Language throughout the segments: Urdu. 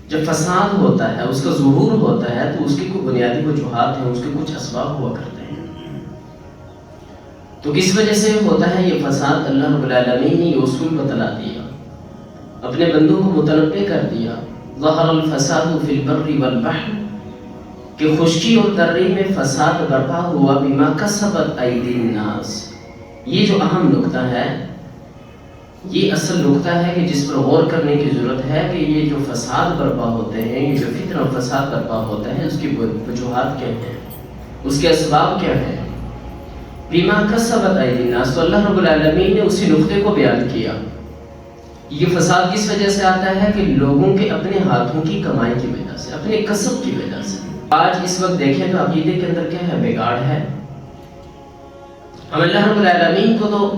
جب فساد ہوتا ہے، اس کا ظہور ہوتا ہے، تو اس کی کوئی بنیادی وجوہات ہیں، اس کے کچھ اسباب ہوا کرتے ہیں۔ تو کس وجہ سے ہوتا ہے یہ فساد؟ اللہ رب العالمین نے یہ اصول بتلا دیا، اپنے بندوں کو متنبع کر دیا، ظہر الفساد فی البر والبحر، کہ خشکی اور تری میں فساد برپا ہوا بما کسبت ایدی الناس۔ یہ جو اہم نقطہ ہے، یہ اصل نقطہ ہے کہ جس پر غور کرنے کی ضرورت ہے کہ یہ جو فساد برپا ہوتے ہیں، یہ جو فتنہ و فساد برپا ہوتا ہے، اس کی وجوہات کیا ہیں، اس کے اسباب کیا ہیں؟ بما کسبت ایدی الناس، تو اللہ رب العالمین نے اسی نقطے کو بیان کیا۔ یہ فساد کس وجہ سے آتا ہے؟ کہ لوگوں کے اپنے ہاتھوں کی کمائی کی وجہ سے، اپنے کسب کی وجہ سے۔ آج اس وقت دیکھیں تو عقیدے کے اندر کیا ہے؟ بگاڑ ہے۔ ہم اللہ رب العالمین کو تو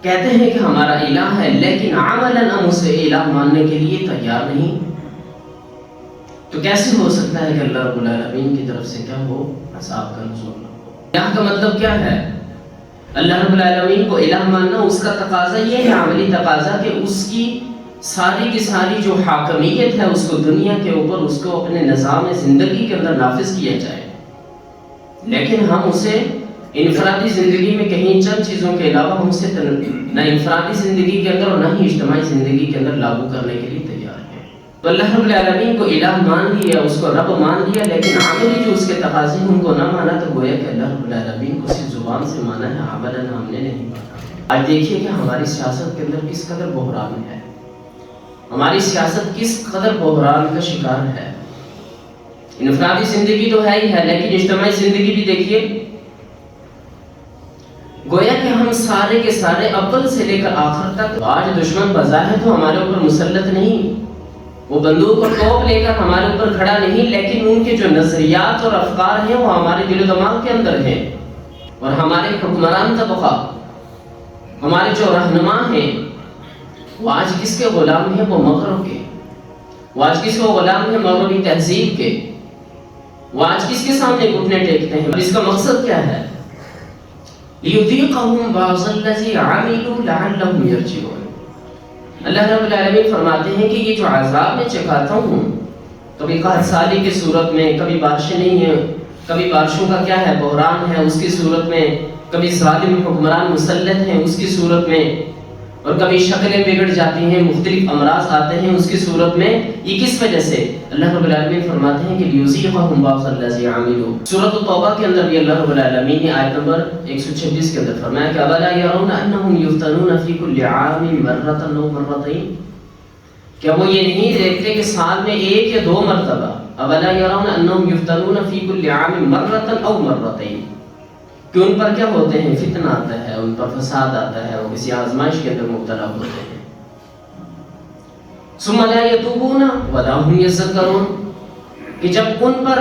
کہتے ہیں کہ ہمارا الہ ہے، لیکن عملاً ہم اسے الہ ماننے کے لیے تیار نہیں۔ تو کیسے ہو سکتا ہے کہ اللہ رب العالمین کی طرف سے کیا ہو؟ عذاب کا نزول ہو۔ یہاں کا مطلب کیا ہے؟ اللہ رب العالمین کو الہ ماننا، اس کا تقاضا یہ ہے، عملی تقاضا، کہ اس کی ساری کی ساری جو حاکمیت ہے اس کو دنیا کے اوپر، اس کو اپنے نظام زندگی کے اندر نافذ کیا جائے۔ لیکن ہم اسے انفرادی زندگی میں کہیں چند چیزوں کے علاوہ ہم اسے نہ انفرادی زندگی کے اندر اور نہ ہی اجتماعی زندگی کے اندر لاگو کرنے کے لیے تیار ہیں۔ تو اللہ رب العالمین کو الہ مان لیا، اس کو رب مان لیا، لیکن عملی جو اس کے تقاضے ہیں ان کو نہ مانا، تو گویا کہ اللہ رب العالمین کو صرف زبان سے مانا ہے، عملاً ہم نے نہیں مانا۔ آج دیکھیے کہ ہماری سیاست کے اندر کس قدر بحران ہے، ہماری سیاست کس قدر بحران کا شکار ہے۔ انفرادی زندگی تو ہے ہی ہے، لیکن اجتماعی زندگی بھی دیکھیے، گویا کہ ہم سارے کے سارے اول سے لے کر آخر تک، آج دشمن بظاہر تو ہمارے اوپر مسلط نہیں، وہ بندوق اور توپ لے کر ہمارے اوپر کھڑا نہیں، لیکن ان کے جو نظریات اور افکار ہیں وہ ہمارے دل و دماغ کے اندر ہیں، اور ہمارے حکمران طبقہ، ہمارے جو رہنما ہیں، وہ آج کس کے غلام ہیں؟ وہ مغرب کے۔ وہ آج کس کو غلام ہیں؟ مغربی تہذیب کے۔ وہ آج کس کے سامنے گھٹنے ٹیکتے ہیں؟ اس کا مقصد کیا ہے؟ لِيُذِيقَهُمْ بَعْضَ الَّذِي عَمِلُوا لَعَلَّهُمْ يَرْجِعُونَ۔ اللہ رب العالمین فرماتے ہیں کہ یہ جو عذاب میں چکھاتا ہوں، کبھی قحط سالی کی صورت میں، کبھی بارشیں نہیں ہیں، کبھی بارشوں کا کیا ہے؟ بحران ہے، اس کی صورت میں، کبھی ظالم حکمران مسلط ہیں اس کی صورت میں، اور کبھی شکلیں بگڑ جاتی ہیں، مختلف امراض آتے ہیں اس کی صورت میں۔ یہ کس وجہ سے؟ اللہ رب العالمین فرماتے ہیں کہ لِيُذِيقَهُمْ بَعْضَ الَّذِي عَمِلُوا۔ سورۃ التوبہ کے اندر بھی اللہ رب العالمین نے آیت نمبر 126 کے اندر فرمایا کہ أَوَلَا يَرَوْنَ أَنَّهُمْ يُفْتَنُونَ فِي كُلِّ عَامٍ مَرَّةً أَوْ مَرَّتَيْنِ، کیا وہ یہ نہیں دیکھتے کہ سال میں ایک یا دو مرتبہ، أَوَلَا يَرَوْنَ أَنَّهُمْ يُفْتَنُونَ فِي كُلِّ عَامٍ مَرَّةً أَوْ مَرَّتَيْنِ، کہ ان پر کیا ہوتے ہیں؟ فتنہ آتا ہے، ان پر فساد آتا ہے، وہ کسی آزمائش کے اندر مبتلا ہوتے ہیں۔ ثُمَّ لَا يَتُوبُونَ وَلَا هُمْ يَذَّكَّرُونَ، کہ جب ان پر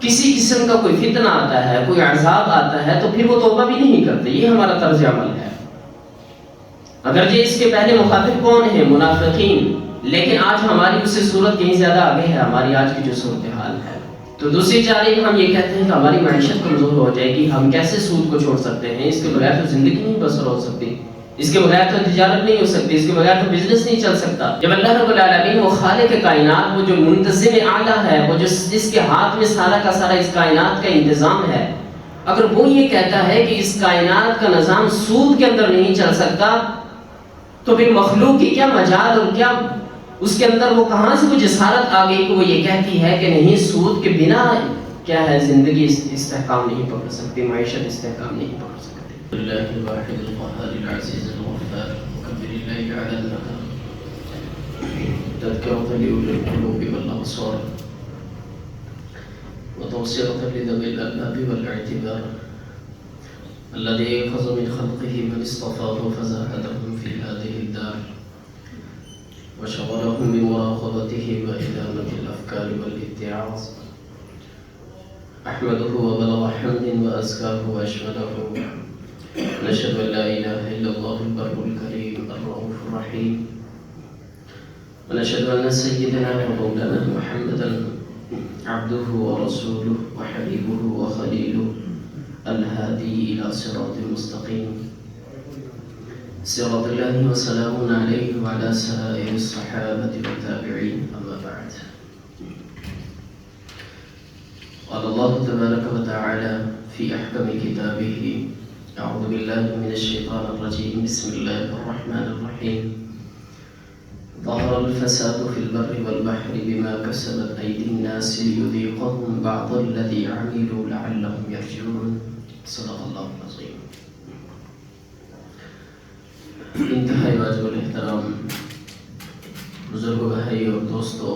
کسی قسم کا کوئی فتنہ آتا ہے، کوئی عذاب آتا ہے، تو پھر وہ توبہ بھی نہیں کرتے۔ یہ ہمارا طرز عمل ہے۔ اگرچہ اس کے پہلے مخاطب کون ہیں؟ منافقین، لیکن آج ہماری اس سے صورت کہیں زیادہ آگے ہے، ہماری آج کی جو صورتحال ہے۔ تو دوسری جانب ہم یہ کہتے ہیں کہ ہماری معیشت کمزور ہو جائے گی، ہم کیسے سود کو چھوڑ سکتے ہیں؟ اس کے بغیر تو زندگی نہیں بسر ہو سکتی، اس کے بغیر تو تجارت نہیں ہو سکتی، اس کے بغیر تو بزنس نہیں چل سکتا۔ جب اللہ رب العالمین وہ خالق کائنات، وہ جو منتظم اعلیٰ ہے، وہ جو جس کے ہاتھ میں سارا کا سارا اس کائنات کا انتظام ہے، اگر وہ یہ کہتا ہے کہ اس کائنات کا نظام سود کے اندر نہیں چل سکتا، تو پھر مخلوق کی کیا مجال اور کیا اس کے اندر وہ کہاں سے وہ جسارت آ گئی کہ وہ یہ کہتی ہے کہ نہیں، سود کے بنا کیا ہے زندگی استحکام نہیں پکڑ سکتی، معیشت استحکام نہیں پکڑ سکتی۔ اللہ الواحد القہار العزیز الغفار مکبر اللہ علی المکان تذکرۃ لأولی القلوب والابصار وتوصیۃ لذوی الالباب والاعتبار الذي أخذ من خلقه من اصطفاه فزاهدهم في هذه الدار وشغلهم بمراقبته وإدامة الأفكار والاتعاظ، أحمده وبلغ حمد وأزكاه وأشمله، نشهد أن لا إله إلا الله البر الكريم الرؤوف الرحيم، ونشهد أن سيدنا ومولانا محمدا عبده ورسوله وحبيبه وخليله الهادي إلى صراط مستقيم، صراط الله وسلام عليه وعلى سائر الصحابة والتابعين، أما بعد۔ الله تبارك وتعالى في أحكم كتابه. أعوذ بالله من الشيطان الرجيم. بسم الله الرحمن الرحيم. ظهر الفساد في البر والبحر بما كسبت أيدي الناس ليذيقهم بعض الذي عملوا لعلهم يرجعون. صدق الله العظيم. انتہائی واجب الاحترام بزرگ بھائی اور دوستوں،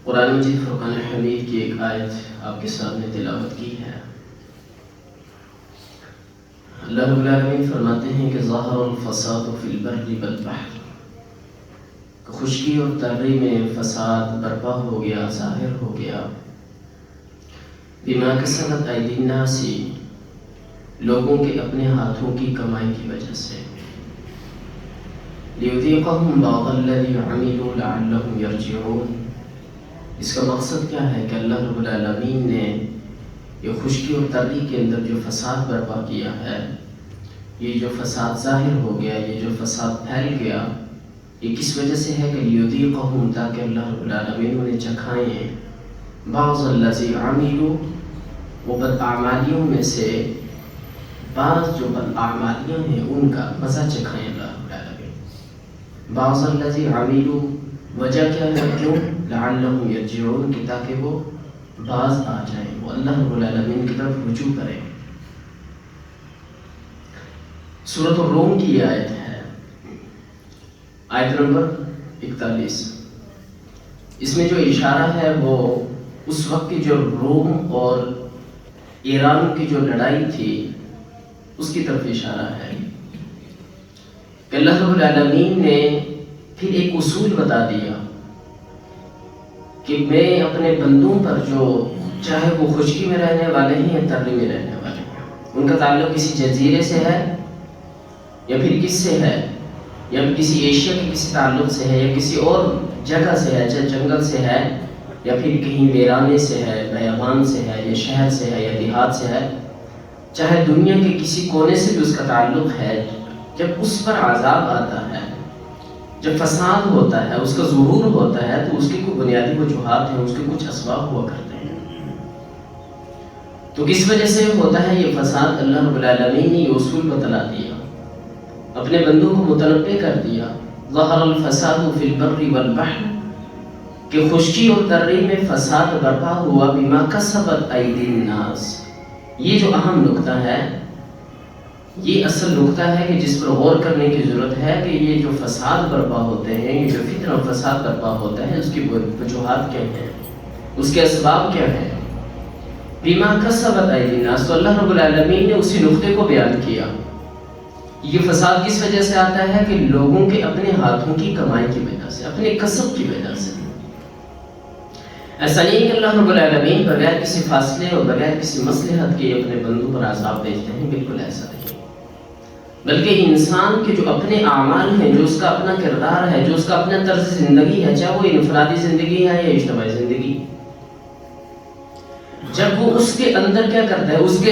قرآن مجید فرقان حمید کی ایک آیت آپ کے سامنے تلاوت کی ہے۔ اللہ رب العالمین فرماتے ہیں کہ ظاہر الفساد فی البر والبحر، خشکی اور تری میں فساد برپا ہو گیا، ظاہر ہو گیا، بما کسبت ایدی الناس، لوگوں کے اپنے ہاتھوں کی کمائی کی وجہ سے، لیذیقہم بعض الذی عملوا لعلہم یرجعون۔ اس کا مقصد کیا ہے کہ اللہ رب العالمین نے یہ خشکی اور تری کے اندر جو فساد برپا کیا ہے، یہ جو فساد ظاہر ہو گیا، یہ جو فساد پھیل گیا، یہ کس وجہ سے ہے کہ لیذیقہم، تاکہ اللہ رب العالمین انہیں چکھائیں بعض الذی عملوا، وہ بداعمالیوں میں سے بعض جو بداعمالیاں ہیں ان کا مزہ چکھائیں اللہ رب العالمین۔ بعض الذی عملوا، وجہ کیا ہے، کیوں؟ لعلہم یرجعون، کہ تاکہ وہ باز آ جائیں، وہ اللہ رب العالمین کی طرف رجوع کریں۔ سورۃ الروم کی یہ آیت ہے، آیت نمبر 41۔ اس میں جو اشارہ ہے وہ اس وقت کی جو روم اور ایران کی جو لڑائی تھی اس کی طرف اشارہ ہے کہ اللہ رب العالمین نے پھر ایک اصول بتا دیا کہ میں اپنے بندوں پر، جو چاہے وہ خشکی میں رہنے والے ہیں یا تری میں رہنے والے ہیں، ان کا تعلق کسی جزیرے سے ہے یا پھر کس سے ہے، یا کسی ایشیا کے کسی تعلق سے ہے، یا کسی اور جگہ سے ہے، چاہے جنگل سے ہے یا پھر کہیں ویرانے سے ہے، بیابان سے ہے، یا شہر سے ہے یا دیہات سے ہے، چاہے دنیا کے کسی کونے سے بھی اس کا تعلق ہے، جب اس پر عذاب آتا ہے، جب فساد ہوتا ہے، اس کا ظہور ہوتا ہے، تو اس کی کوئی بنیادی وجوہات ہیں، اس کے کچھ اسباب ہوا کرتے ہیں۔ تو کس وجہ سے ہوتا ہے یہ فساد؟ اللہ رب العالمین نے یہ اصول بتلا دیا، اپنے بندوں کو متنبع کر دیا۔ ظہر الفساد فی البر والبحر، کہ خشکی اور تری میں فساد برپا ہوا، بما کسبت ایدی الناس۔ یہ جو اہم نقطہ ہے، یہ اصل نقطہ ہے کہ جس پر غور کرنے کی ضرورت ہے کہ یہ جو فساد برپا ہوتے ہیں، یہ جو فتنہ و فساد برپا ہوتا ہے، اس کی وجوہات کیا ہیں، اس کے اسباب کیا ہیں۔ بما کسبت ایدی الناس، تو اللہ رب العالمین نے اسی نقطے کو بیان کیا۔ یہ فساد کس وجہ سے آتا ہے کہ لوگوں کے اپنے ہاتھوں کی کمائی کی وجہ سے، اپنے کسب کی وجہ سے۔ ایسا نہیں کہ اللہ رب العالمین بغیر کسی فاصلے اور بغیر کسی مصلحت کے اپنے بندوں پر عذاب بھیجتے ہیں، بالکل ایسا نہیں، بلکہ انسان کے جو اپنے اعمال ہیں، جو اس کا اپنا کردار ہے، جو اس کا اپنا طرز زندگی ہے، چاہے وہ انفرادی زندگی ہے یا اجتماعی زندگی، جب وہ اس کے اندر کیا کرتا ہے، اس کے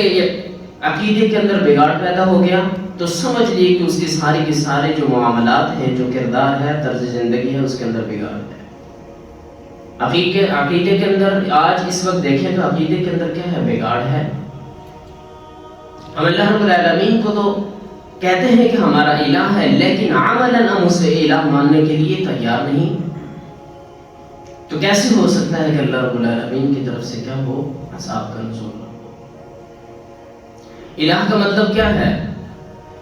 عقیدے کے اندر بگاڑ پیدا ہو گیا، تو سمجھ لیے کہ اس کی ساری کے سارے جو معاملات ہیں، جو کردار ہے، طرز زندگی ہے، اس کے اندر بگاڑ ہے۔ عقیدے کے اندر آج اس وقت دیکھیں تو عقیدے کے اندر کیا ہے؟ بگاڑ ہے۔ ہم اللہ رب العالمین کو تو کہتے ہیں کہ ہمارا الہ ہے، لیکن عملاً ہم اسے الہ ماننے کے لیے تیار نہیں۔ تو کیسے ہو سکتا ہے کہ اللہ رب العالمین کی طرف سے کیا ہو؟ عذاب کا نزول ہو۔ الہ کا مطلب کیا ہے؟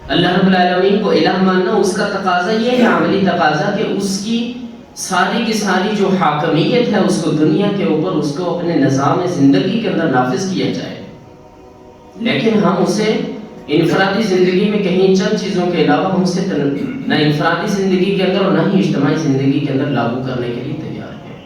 اللہ رب العالمین کو الہ ماننا، اس کا تقاضا یہ ہے، عملی تقاضا، کہ اس کی ساری کی ساری جو حاکمیت ہے اس کو دنیا کے اوپر، اس کو اپنے نظام زندگی کے اندر نافذ کیا جائے۔ لیکن ہم اسے انفرادی زندگی میں کہیں چند چیزوں کے علاوہ ہم اسے نہ انفرادی زندگی کے اندر اور نہ ہی اجتماعی زندگی کے اندر لاگو کرنے کے لیے تیار ہیں۔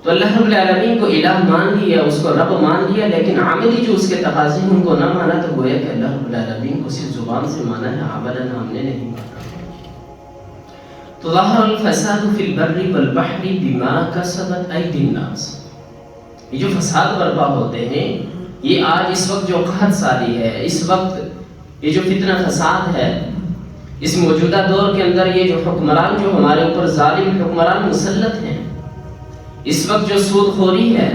تو اللہ رب العالمین کو الہ مان لیا، اس کو رب مان لیا، لیکن عملی جو اس کے تقاضے ہیں ان کو نہ مانا، تو گویا کہ اللہ رب العالمین کو صرف زبان سے مانا ہے، عملاً ہم نے نہیں مانا۔ تو ظہر الفساد فی البر والبحر بما کسبت ایدی الناس، یہ جو فساد برپا ہوتے ہیں، یہ آج اس وقت جو قحط سالی ہے، اس وقت یہ جو فتنہ فساد ہے، اس موجودہ دور کے اندر یہ جو حکمران جو ہمارے اوپر ظالم حکمران مسلط ہیں، اس وقت جو سود خوری ہے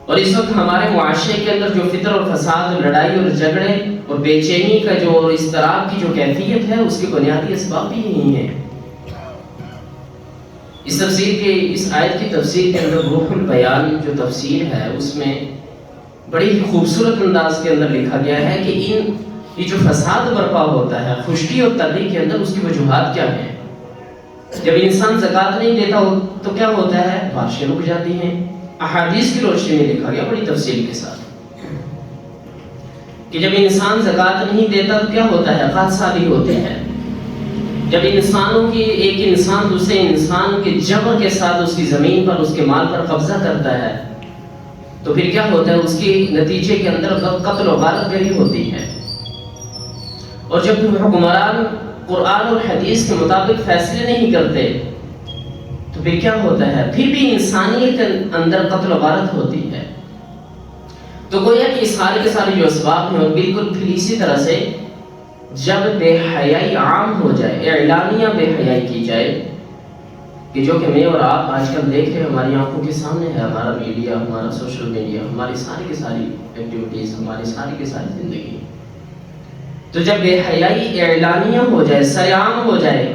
اور اس وقت ہمارے معاشرے کے اندر جو فطر اور فساد اور لڑائی اور جھگڑے اور بے چینی کا جو اور اضطراب کی جو کیفیت ہے، اس کے بنیادی اسباب بھی یہی ہیں۔ اس آیت کی تفسیر کے اندر روح البیان جو تفسیر ہے، اس میں بڑی ہی خوبصورت انداز کے اندر لکھا گیا ہے کہ یہ جو فساد برپا ہوتا ہے خشکی اور تری کے اندر، اس کی وجوہات کیا ہیں۔ جب انسان زکوٰۃ نہیں دیتا تو کیا ہوتا ہے؟ بارشیں رک جاتی ہیں۔ احادیث کی روشنی میں لکھا گیا بڑی تفصیل کے ساتھ کہ جب انسان زکوٰۃ نہیں دیتا تو کیا ہوتا ہے؟ خاکساری ہوتی ہے۔ جب انسانوں کی ایک انسان دوسرے انسان کے جبر کے ساتھ اس کی زمین پر، اس کے مال پر قبضہ کرتا ہے تو پھر کیا ہوتا ہے؟ اس کے نتیجے کے اندر قتل و غارت گری ہوتی ہے۔ اور جب حکمران قرآن اور حدیث کے مطابق فیصلے نہیں کرتے تو پھر کیا ہوتا ہے؟ پھر بھی انسانیت کے اندر قتل و غارت ہوتی ہے۔ تو گویا کہ سارے کے سارے جو اسباب ہیں، اور بالکل پھر اسی طرح سے جب بے حیائی عام ہو جائے، اعلانیہ بے حیائی کی جائے، کہ جو کہ میں اور آپ آج کل دیکھ رہے ہیں، ہماری آنکھوں کے سامنے ہے، ہمارا میڈیا، ہمارا سوشل میڈیا، ہماری ساری کی ساری ایکٹیویٹیز، ہماری ساری کی ساری زندگی، تو جب بے حیائی اعلانیہ ہو جائے، سرعام ہو جائے،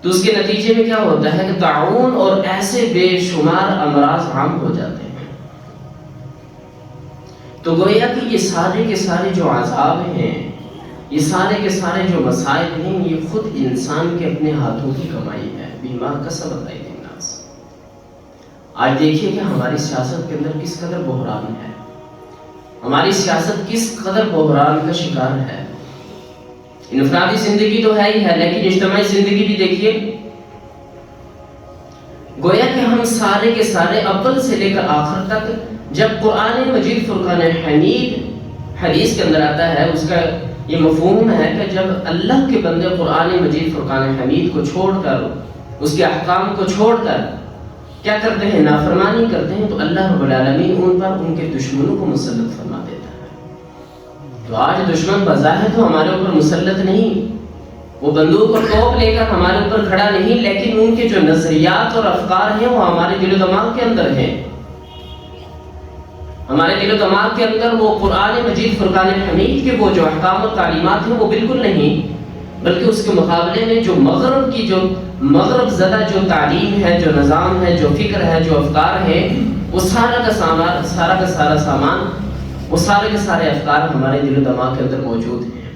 تو اس کے نتیجے میں کیا ہوتا ہے کہ طاعون اور ایسے بے شمار امراض عام ہو جاتے ہیں۔ تو گویا کہ یہ سارے کے سارے جو عذاب ہیں، یہ سارے کے سارے جو مصائب ہیں، یہ خود انسان کے اپنے ہاتھوں کی کمائی ہے۔ بیمار کسبت ایدی الناس۔ آج دیکھیے کہ ہماری سیاست کے اندر کس قدر بحران ہے، ہماری سیاست کس قدر بحران کا شکار ہے۔ انفرادی زندگی تو ہے ہی ہے، لیکن اجتماعی زندگی بھی دیکھیے۔ گویا کہ ہم سارے کے سارے اول سے لے کر آخر تک، جب قرآن مجید فرقان حمید حدیث کے اندر آتا ہے، اس کا یہ مفہوم ہے کہ جب اللہ کے بندے قرآن مجید فرقان حمید کو چھوڑ کر، اس کے احکام کو چھوڑ کر کیا کرتے ہیں؟ نافرمانی کرتے ہیں، تو اللہ رب العالمین ان پر ان کے دشمنوں کو مسلط فرما دیتا ہے۔ تو آج دشمن بظاہر تو ہمارے اوپر مسلط نہیں، وہ بندوق اور توپ لے کر ہمارے اوپر کھڑا نہیں، لیکن ان کے جو نظریات اور افکار ہیں وہ ہمارے دل و دماغ کے اندر ہیں۔ ہمارے دل و دماغ کے اندر وہ قرآن مجید فرقان حمید کے وہ جو احکام اور تعلیمات ہیں وہ بالکل نہیں، بلکہ اس کے مقابلے میں جو مغرب کی جو مغرب زدہ جو تعلیم ہے، جو نظام ہے، جو فکر ہے، جو افکار ہے، وہ سارا کا سارا سامان، وہ سارے کے سارے افکار ہمارے دل و دماغ کے اندر موجود ہیں۔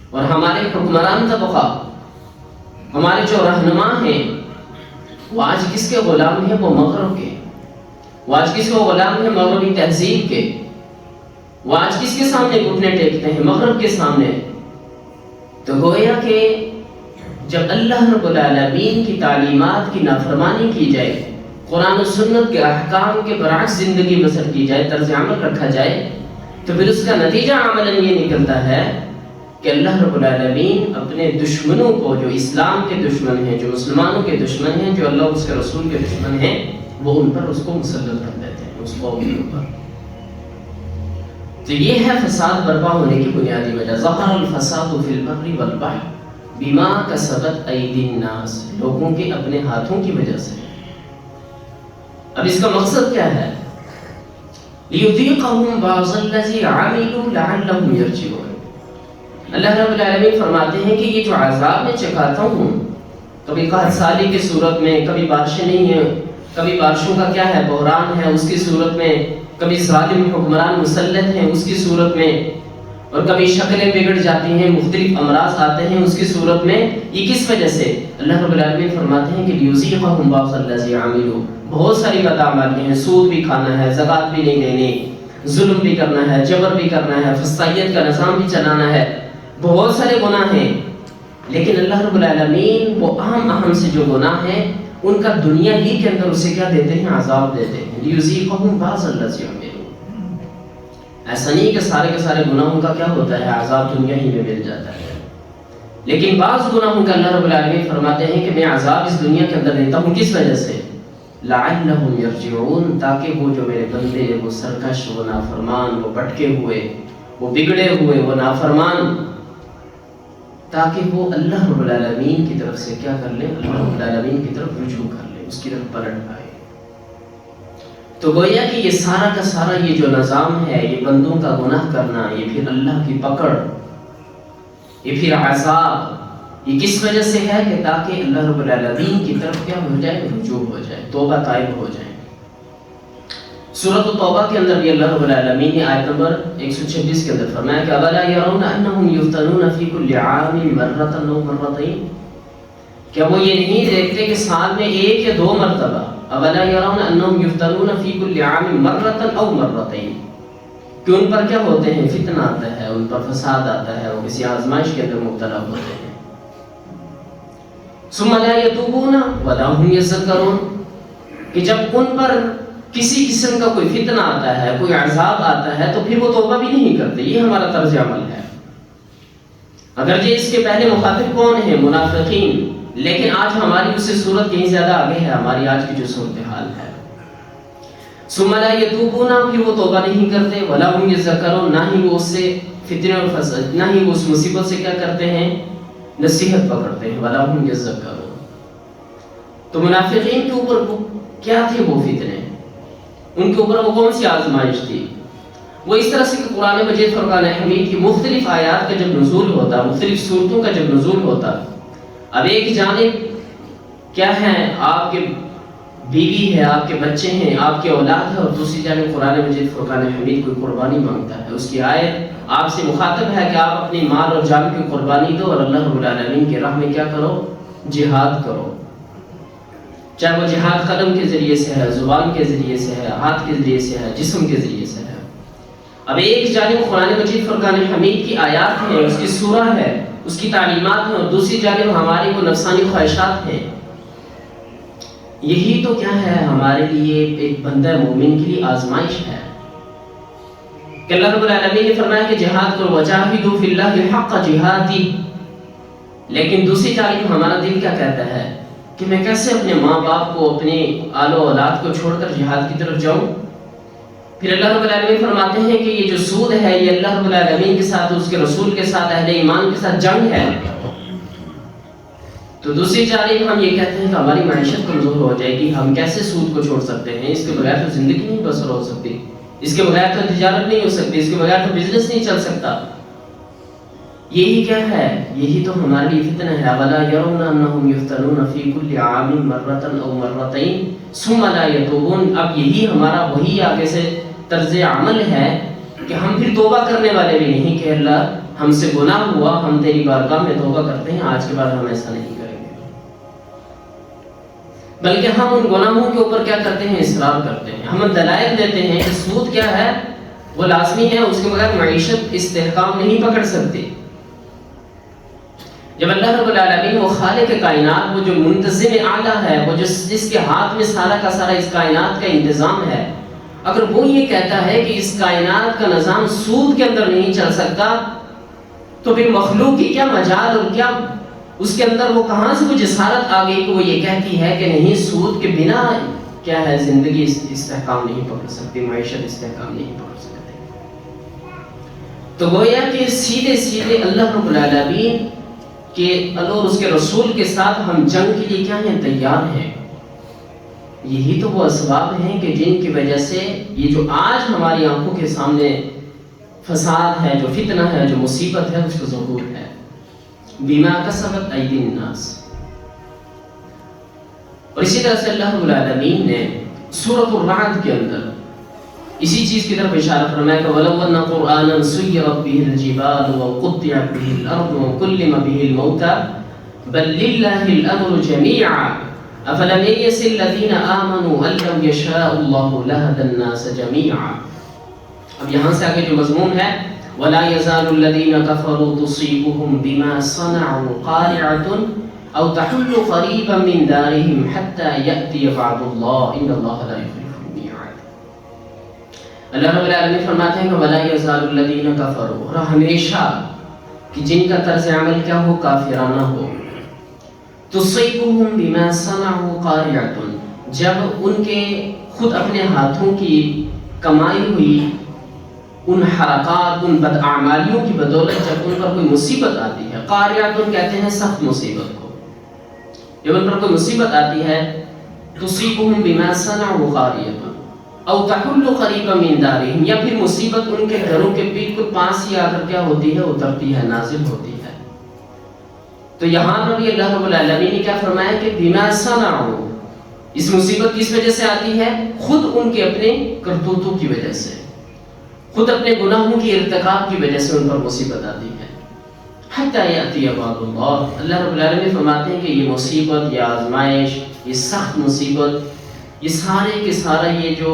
اور ہمارے حکمران طبقہ، ہمارے جو رہنما ہیں، وہ آج کس کے غلام ہیں؟ وہ مغرب کے۔ وہ آج کس کو غلام ہیں؟ مغربی تہذیب کے۔ وہ آج کس کے سامنے گھٹنے ٹیکتے ہیں؟ مغرب کے سامنے۔ تو گویا کہ جب اللہ رب العالمین کی تعلیمات کی نافرمانی کی جائے، قرآن و سنت کے احکام کے برعکس زندگی بسر کی جائے، طرز عمل رکھا جائے، تو پھر اس کا نتیجہ عملاً یہ نکلتا ہے کہ اللہ رب العالمین اپنے دشمنوں کو، جو اسلام کے دشمن ہیں، جو مسلمانوں کے دشمن ہیں، جو اللہ اور اس کے رسول کے دشمن ہیں، وہ ان پر اس کو مسلط کر دیتے ہیں، اس قوم کے اوپر۔ تو یہ ہے فساد برپا ہونے کی بنیادی وجہ۔ ظہر الفساد فی البر والبحر بما کسبت ایدی الناس، لوگوں کے اپنے ہاتھوں کی وجہ سے۔ اب اس کا مقصد کیا ہے؟ لیذیقہم بعض الذی عملوا لعلہم یرجعون۔ اللہ رب العالمین فرماتے ہیں کہ یہ جو عذاب میں چکھاتا ہوں، کبھی قحط سالی کی صورت میں، کبھی بارشیں نہیں ہیں، کبھی بارشوں کا کیا ہے؟ بحران ہے، اس کی صورت میں، کبھی ظالم حکمران مسلط ہیں، اس کی صورت میں، اور کبھی شکلیں بگڑ جاتی ہیں، مختلف امراض آتے ہیں، اس کی صورت میں۔ یہ کس وجہ سے؟ اللہ رب العالمین فرماتے ہیں کہ لیذیقہم بعض الذی عملوا، بہت ساری بدعمالیاں ہیں، سود بھی کھانا ہے، زکوٰۃ بھی نہیں دینی، ظلم بھی کرنا ہے، جبر بھی کرنا ہے، فسطائیت کا نظام بھی چلانا ہے، بہت سارے گناہ ہیں، لیکن اللہ رب العالمین وہ اہم سے جو گناہ ہیں ان کا دنیا ہی کے اندر اسے کیا دیتے ہیں؟ عذاب دیتے ہیں۔ لیذیقہم بعض الذی عملوا، ایسا نہیں کہ سارے کے سارے گناہوں کا کیا ہوتا ہے؟ عذاب دنیا ہی میں مل جاتا ہے، لیکن بعض گناہوں کا اللہ رب العالمین فرماتے ہیں کہ میں عذاب اس دنیا کے اندر دیتا ہوں۔ کس وجہ سے؟ لعلہم یرجعون، تاکہ وہ جو میرے بندے، وہ سرکش، وہ نافرمان، وہ بھٹکے ہوئے، وہ بگڑے ہوئے، وہ نافرمان، تاکہ وہ اللہ رب العالمین کی طرف سے کیا کر لیں؟ اللہ رب العالمین کی طرف رجوع کر لیں۔ اس کی طرف پلٹ آئے۔ تو گویا کہ یہ سارا کا سارا یہ جو نظام ہے، یہ بندوں کا گناہ کرنا، یہ پھر اللہ کی پکڑ، یہ پھر عذاب، یہ کس وجہ سے ہے کہ تاکہ اللہ رب العالمین کی طرف کیا ہو جائے، رجوع ہو جائے، توبہ طائب ہو جائے۔ سورۃ التوبہ کے اندر بھی اللہ رب العالمین نے آیت نمبر 126 کے اندر فرمایا کہ اولا یرون انہم یفتنون فی کل عام مرۃ او مرتین، کیا وہ یہ نہیں دیکھتے کہ سال میں ایک یا دو مرتبہ، اولا یرون انہم یفتنون فی کل عام مرۃ او مرتین، کہ ان پر کیا ہوتے ہیں، فتنہ آتا ہے، ان پر فساد آتا ہے، وہ کسی آزمائش کے اندر مبتلا ہوتے ہیں۔ ثم لا یتوبون ولا هم یذکرون، کہ جب ان پر کسی قسم کا کوئی فتنہ آتا ہے، کوئی عذاب آتا ہے، تو پھر وہ توبہ بھی نہیں کرتے۔ یہ ہمارا طرز عمل ہے۔ اگرچہ اس کے پہلے مخاطب کون ہیں، منافقین، لیکن آج ہماری اس سے صورت کہیں زیادہ آگے ہے، ہماری آج کی جو صورتحال ہے۔ ثم لا یتوبون، پھر وہ توبہ نہیں کرتے، ولا هم یذکرون، نہ ہی وہ اس سے فتنے اور فساد، نہ ہی وہ اس مصیبت سے کیا کرتے ہیں، نصیحت پکڑتے ہیں، ولا هم یذکرون۔ تو منافقین کے اوپر کیا تھے وہ فتنے، ان کے اوپر وہ کون سی آزمائش تھی؟ وہ اس طرح سے کہ قرآن مجید فرقان حمید کی مختلف آیات کا جب نزول ہوتا، مختلف صورتوں کا جب نزول ہوتا، اب ایک جانب کیا ہے، آپ کے بیوی ہے، آپ کے بچے ہیں، آپ کے اولاد ہے، اور دوسری جانب قرآن مجید فرقان حمید کوئی قربانی مانگتا ہے، اس کی آیت آپ سے مخاطب ہے کہ آپ اپنی مال اور جان کی قربانی دو اور اللہ رب العالمین کی راہ میں کیا کرو، جہاد کرو، چاہے وہ جہاد قلم کے ذریعے سے ہے، زبان کے ذریعے سے ہے، ہاتھ کے ذریعے سے ہے، جسم کے ذریعے سے ہے۔ اب ایک جانب قرآن مجید فرقان حمید کی آیات ہیں، اس کی سورہ ہے، اس کی تعلیمات ہیں، اور دوسری جانب ہماری وہ نفسانی خواہشات ہیں۔ یہی تو کیا ہے ہمارے لیے ایک بندہ مومن کے لیے آزمائش ہے کہ اللہ رب العالمین نے فرمایا کہ جہاد کرو، وجاہدوا فی اللہ حق جہادہ، لیکن دوسری جانب ہمارا دل کیا کہتا ہے کہ میں کیسے اپنے ماں باپ کو، اپنے آل و اولاد کو چھوڑ کر جہاد کی طرف جاؤں۔ پھر اللہ رب العالمین فرماتے ہیں کہ یہ جو سود ہے، یہ اللہ رب العالمین کے ساتھ، اس کے رسول کے ساتھ، اہل ایمان کے ساتھ جنگ ہے۔ تو دوسری جانب ہم یہ کہتے ہیں کہ ہماری معیشت کمزور ہو جائے گی، ہم کیسے سود کو چھوڑ سکتے ہیں، اس کے بغیر تو زندگی نہیں بسر ہو سکتی، اس کے بغیر تو تجارت نہیں ہو سکتی، اس کے بغیر تو بزنس نہیں چل سکتا۔ یہی کیا ہے، یہی تو ہمارے لیے فتنہ ہے۔ وَلَا يَرَوْنَ أَنَّهُمْ يُفْتَنُونَ فِي كُلِّ عَامٍ مَرَّةً أَوْ مَرَّتَيْنِ ثُمَّ لَا يَتُوبُونَ۔ اب یہی ہمارا وہی آگے سے طرز عمل ہے کہ ہم پھر توبہ کرنے والے بھی نہیں کہ اللہ ہم سے گناہ ہوا، ہم تیری بارگاہ میں توبہ کرتے ہیں، آج کے بعد ہم ایسا نہیں کریں گے، بلکہ ہم ان گناہوں کے اوپر کیا کرتے ہیں، اصرار کرتے ہیں۔ ہم دلائل دیتے ہیں کہ سود کیا ہے، وہ لازمی ہے، اس کے بغیر معیشت استحکام نہیں پکڑ سکتی۔ جب اللہ رب العالمین وہ خالق کائنات، وہ جو منتظم اعلیٰ ہے، وہ جس کے ہاتھ میں سارا کا سارا اس کائنات کا انتظام ہے، اگر وہ یہ کہتا ہے کہ اس کائنات کا نظام سود کے اندر نہیں چل سکتا، تو پھر مخلوق کی کیا مجال اور کیا اس کے اندر وہ کہاں سے وہ جسارت آ گئی کہ وہ یہ کہتی ہے کہ نہیں، سود کے بنا کیا ہے، زندگی استحکام نہیں پکڑ سکتی، معیشت استحکام نہیں پکڑ سکتی۔ تو گویا کہ سیدھے سیدھے اللہ رب العالمین کہ اللہ اور اس کے رسول کے ساتھ ہم جنگ کے لیے کیا ہیں، تیار ہیں۔ یہی تو وہ اسباب ہیں کہ جن کی وجہ سے یہ جو آج ہماری آنکھوں کے سامنے فساد ہے، جو فتنہ ہے، جو مصیبت ہے، اس کو ظہور ہے۔ بما کسبت ایدی الناس۔ اور اسی طرح سے اللہ رب العالمین نے سورۃ الرعد کے اندر اسی چیز کی طرف اشارہ فرمایا کہ وَلَوْ أَنَّ قُرْآنًا سُيِّرَتْ بِهِ الْجِبَالُ وَقُطِّعَتْ بِهِ الْأَرْضُ وَكُلِّمَ بِهِ الْمَوْتَى بَل لِلَّهِ الْأَمْرُ جَمِيعًا أَفَلَمْ يَيْأْسِ الَّذِينَ آمَنُوا أَن لَّوْ يَشَاءُ اللَّهُ لَهَدَى النَّاسَ جَمِيعًا۔ اب یہاں سے آگے جو مضمون ہے، وَلَا يَزَالُ الَّذِينَ كَفَرُوا تُصِيبُهُم بِمَا صَنَعُوا قَارِعَةٌ أَوْ تَحُلُّ قَرِيبًا مِّن دَارِهِمْ حَتَّى يَأْتِيَ وَعْدُ اللَّهِ إِنَّ اللَّهَ لَا يُخْلِفُ الْمِيعَادَ۔ اللہ رب العالمین فرماتے ہیں کہ وَلَا يَزَالُ الَّذِينَ كَفَرُوا، اور ہمیشہ کہ جن کا طرز عمل کیا ہو، کافرانہ ہو، تُصِيبُهُم بِمَا صَنَعُوا قَارِعَةٌ، جب ان کے خود اپنے ہاتھوں کی کمائی ہوئی ان حرکات، ان بدعمالیوں کی بدولت جب ان پر کوئی مصیبت آتی ہے، قاریات کہتے ہیں سخت مصیبت کو، جب ان پر کوئی مصیبت آتی ہے تصیبہم بما صنعوا قاریۃ او تحل قریبا من دارہم، یا پھر مصیبت ان کے گھروں کے بالکل پاس ہی آ کر کیا ہوتی ہے، اترتی ہے، نازل ہوتی ہے۔ تو یہاں پر بھی اللہ رب العالمین نے کیا فرمایا کہ بما صنعوا، اس مصیبت کس وجہ سے آتی ہے؟ خود ان کے اپنے کرتوتوں کی وجہ سے، خود اپنے گناہوں کی ارتکاب کی وجہ سے ان پر مصیبت آتی ہے۔ حتی یأتی وعد اللہ، اللہ رب العالمین فرماتے ہیں کہ یہ مصیبت، یہ آزمائش، یہ سخت مصیبت، یہ سارے کے سارا یہ جو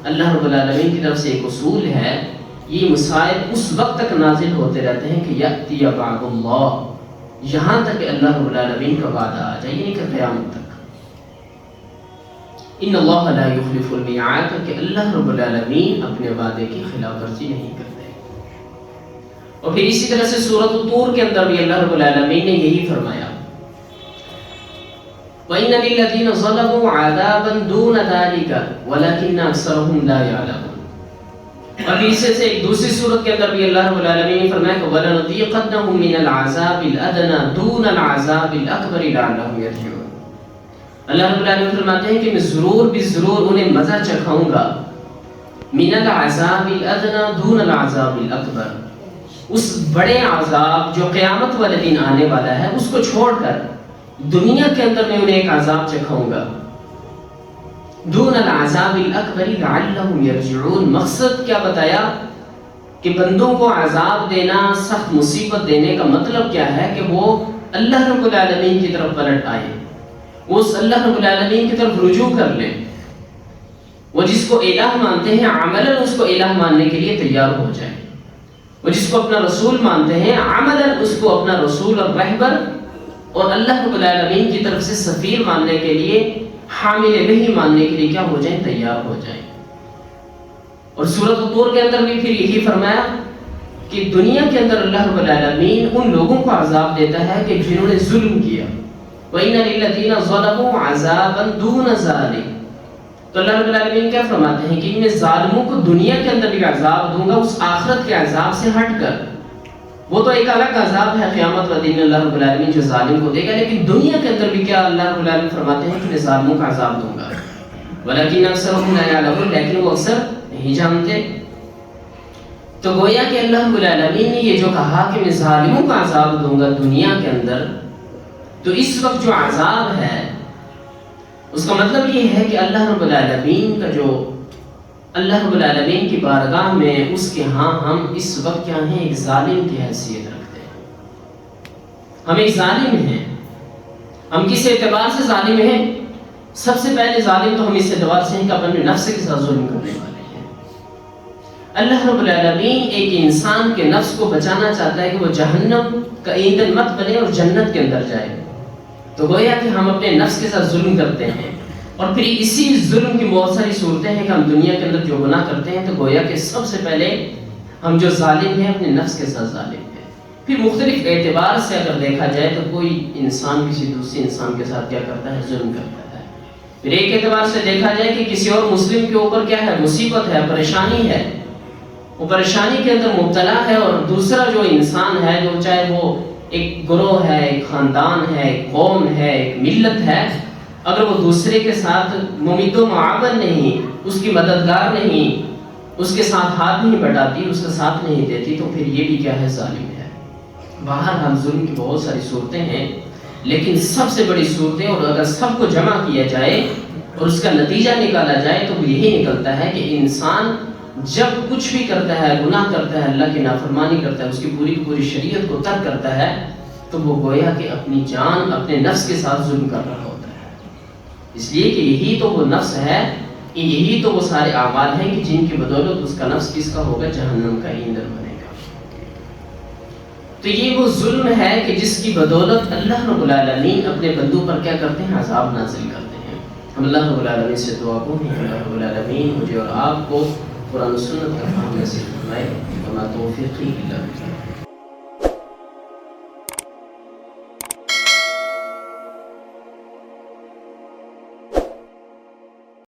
اللہ رب العالمین کی طرف سے ایک اصول ہے، یہ مصائب اس وقت تک نازل ہوتے رہتے ہیں کہ یأتی وعد اللہ، یہاں تک کہ اللہ رب العالمین کا وعدہ آ جائے، یعنی کہ قیامت تک۔ ان اللہ لا یخلف المیعاد، کہ اللہ رب العالمین اپنے وعدے کی خلاف ورزی نہیں کرتے۔ اور پھر اسی طرح سے سورۃ الطور کے اندر بھی اللہ رب العالمین نے یہی فرمایا، وَإِنَّ لِلَّذِينَ ظَلَمُوا عَذَابًا دُونَ ذَلِكَ وَلَكِنَّ أَكْثَرَهُمْ لَا يَعْلَمُونَ۔ اور اسی سے ایک دوسری سورت کے اندر بھی اللہ رب العالمین نے فرمایا کہ وَلَنُذِيقَنَّهُم مِّنَ الْعَذَابِ الْأَدْنَىٰ دُونَ الْعَذَابِ الْأَكْبَرِ لَعَلَّهُمْ يَرْجِعُونَ۔ اللہ رب العالمین فرماتے ہیں کہ میں ضرور بھی ضرور انہیں مزہ چکھاؤں گا، من العذاب الادنی دون العذاب الاکبر، اس بڑے عذاب جو قیامت والے دن آنے والا ہے اس کو چھوڑ کر دنیا کے اندر میں انہیں ایک عذاب چکھاؤں گا، دون العذاب الاکبر لعلہم یرجعون۔ مقصد کیا بتایا کہ بندوں کو عذاب دینا، سخت مصیبت دینے کا مطلب کیا ہے کہ وہ اللہ رب العالمین کی طرف پلٹ آئے، وہ اس اللہ رب العالمین کی طرف رجوع کر لیں، وہ جس کو الہ مانتے ہیں عملاً اس کو الہ ماننے کے لیے تیار ہو جائیں، وہ جس کو اپنا رسول مانتے ہیں عملاً اس کو اپنا رسول اور رہبر اور اللہ رب العالمین کی طرف سے سفیر ماننے کے لیے، حامل وحی ماننے کے لیے کیا ہو جائیں، تیار ہو جائیں۔ اور سورۃ الطور کے اندر بھی پھر یہی فرمایا کہ دنیا کے اندر اللہ رب العالمین ان لوگوں کو عذاب دیتا ہے کہ جنہوں نے ظلم کیا، وَإِنَّ لِلَّذِينَ ظَلَمُوا عَذَابًا دُونَ ذَلِكَ۔ تو اللہ رب العالمین کیا فرماتے ہیں کہ میں ظالموں کو دنیا کے اندر بھی عذاب دوں گا، اس آخرت کے عذاب سے ہٹ کر، وہ تو ایک الگ عذاب ہے قیامت والے دن اللہ رب العالمین جو ظالم کو دے گا، لیکن دنیا کے اندر بھی کیا اللہ رب العالمین فرماتے ہیں کہ میں ظالموں کا عذاب دوں گا، ولیکن اکثرهم لا یعلمون، لیکن وہ اکثر نہیں جانتے۔ تو گویا کہ اللہ رب العالمین نے یہ جو کہا کہ میں ظالموں کا عذاب دوں گا دنیا کے اندر، تو اس وقت جو عذاب ہے اس کا مطلب یہ ہے کہ اللہ رب العالمین کا جو اللہ رب العالمین کی بارگاہ میں اس کے ہاں ہم اس وقت کیا ہیں، ایک ظالم کی حیثیت رکھتے ہیں، ہم ایک ظالم ہیں۔ ہم کس اعتبار سے ظالم ہیں؟ سب سے پہلے ظالم تو ہم اس اعتبار سے ہیں کہ اپنے نفس کے ساتھ ظلم کرنے والے ہیں۔ اللہ رب العالمین ایک انسان کے نفس کو بچانا چاہتا ہے کہ وہ جہنم کا ایندھن مت بنے اور جنت کے اندر جائے، تو گویا کہ ہم اپنے نفس کے ساتھ ظلم کرتے ہیں، اور پھر اسی ظلم کی بہت ساری صورتیں ہیں کہ ہم دنیا کے اندر جو گناہ کرتے ہیں، تو گویا کہ سب سے پہلے ہم جو ظالم ہیں اپنے نفس کے ساتھ ظالم ہیں۔ پھر مختلف اعتبار سے اگر دیکھا جائے تو کوئی انسان کسی دوسرے انسان کے ساتھ کیا کرتا ہے، ظلم کرتا ہے۔ پھر ایک اعتبار سے دیکھا جائے کہ کسی اور مسلم کے اوپر کیا ہے، مصیبت ہے، پریشانی ہے، وہ پریشانی کے اندر مبتلا ہے، اور دوسرا جو انسان ہے، جو چاہے وہ ایک گروہ ہے، ایک خاندان ہے، ایک قوم ہے، ایک ملت ہے، اگر وہ دوسرے کے ساتھ ممد و معاون نہیں، اس کی مددگار نہیں، اس کے ساتھ ہاتھ نہیں بٹاتی، اس کا ساتھ نہیں دیتی، تو پھر یہ بھی کیا ہے، ظالم ہے۔ بہرحال ظلم کی بہت ساری صورتیں ہیں، لیکن سب سے بڑی صورتیں، اور اگر سب کو جمع کیا جائے اور اس کا نتیجہ نکالا جائے تو یہی نکلتا ہے کہ انسان جب کچھ بھی کرتا ہے، گناہ کرتا ہے، اللہ کی نافرمانی کرتا ہے، اس کی پوری کی پوری شریعت کو ترک کرتا ہے، تو وہ گویا کہ اپنی جان، اپنے نفس کے ساتھ ظلم کر رہا ہوتا ہے۔ اس لیے کہ یہی تو وہ نفس ہے، یہی تو وہ سارے اعمال ہیں کہ جن کی بدولت اس کا نفس کس کا ہوگا، جہنم کا ایندھن بنے گا۔ تو یہ وہ ظلم ہے کہ جس کی بدولت اللہ رب العالمین اپنے بندوں پر کیا کرتے ہیں، عذاب نازل کرتے ہیں۔ ہم اللہ رب العالمین سے دعا کو ہیں، اللہ رب العالمین مجھے اور آپ کو قرآن و سنت کا فہم نصیب فرمائے، وما توفیقی الا باللہ۔